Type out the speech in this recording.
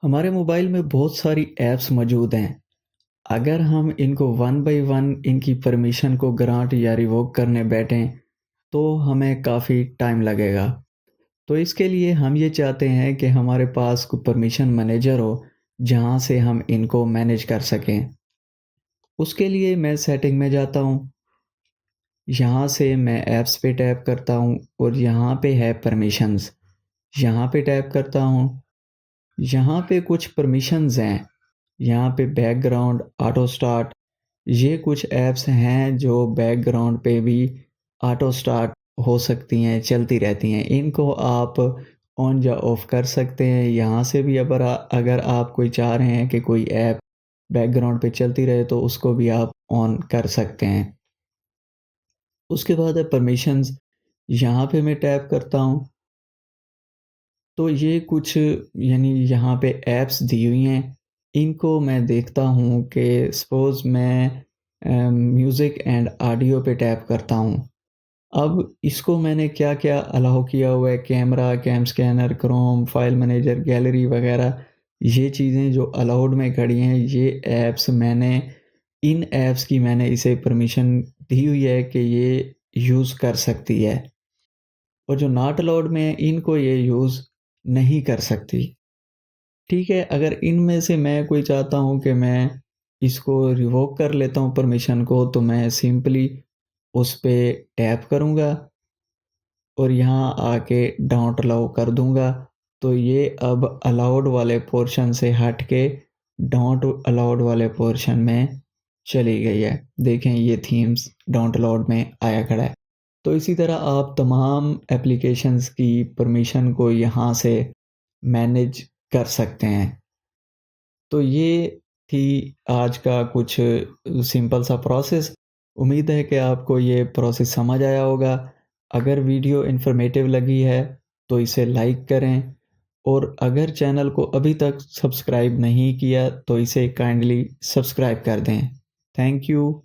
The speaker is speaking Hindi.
हमारे मोबाइल में बहुत सारी ऐप्स मौजूद हैं। अगर हम इनको वन बाय वन इनकी परमिशन को ग्रांट या रिवोक करने बैठें, तो हमें काफ़ी टाइम लगेगा। तो इसके लिए हम ये चाहते हैं कि हमारे पास कोई परमिशन मैनेजर हो, जहाँ से हम इनको मैनेज कर सकें। उसके लिए मैं सेटिंग में जाता हूँ, यहाँ से मैं ऐप्स पे टैप करता हूँ और यहाँ पे है परमिशंस। यहाँ पे टैप करता हूँ, यहाँ पे कुछ परमिशंस हैं। यहाँ पे बैकग्राउंड, ऑटो स्टार्ट, ये कुछ ऐप्स हैं जो बैकग्राउंड पे भी ऑटो स्टार्ट हो सकती हैं, चलती रहती हैं। इनको आप ऑन या ऑफ कर सकते हैं। यहाँ से भी अगर आप कोई चाह रहे हैं कि कोई ऐप बैकग्राउंड पे चलती रहे, तो उसको भी आप ऑन कर सकते हैं। उसके बाद है परमिशंस, यहाँ पे मैं टैप करता हूँ, तो ये कुछ यहाँ पे ऐप्स दी हुई हैं। इनको मैं देखता हूँ कि सपोज़ मैं म्यूज़िक एंड ऑडियो पे टैप करता हूँ। अब इसको मैंने क्या-क्या अलाउ किया हुआ है, camera, CamScanner, Chrome, file manager, gallery वगैरह, ये चीज़ें जो अलाउड में खड़ी हैं, ये ऐप्स इन ऐप्स की मैंने इसे परमिशन दी हुई है कि ये यूज़ कर सकती है। और जो नॉट अलाउड में है, इनको ये यूज़ नहीं कर सकती। ठीक है, अगर इनमें से मैं कोई चाहता हूँ कि मैं इसको रिवोक कर लेता हूँ परमिशन को, तो मैं सिंपली उस पे टैप करूँगा और यहाँ आके डोंट अलाउ कर दूँगा। तो ये अब अलाउड वाले पोर्शन से हट के डोंट अलाउड वाले पोर्शन में चली गई है। देखें, ये थीम्स डोंट अलाउड में आया खड़ा है। तो इसी तरह आप तमाम एप्लीकेशंस की परमिशन को यहाँ से मैनेज कर सकते हैं। तो ये थी आज का कुछ सिंपल सा प्रोसेस। उम्मीद है कि आपको ये प्रोसेस समझ आया होगा। अगर वीडियो इन्फॉर्मेटिव लगी है, तो इसे लाइक करें और अगर चैनल को अभी तक सब्सक्राइब नहीं किया, तो इसे काइंडली सब्सक्राइब कर दें। Thank you.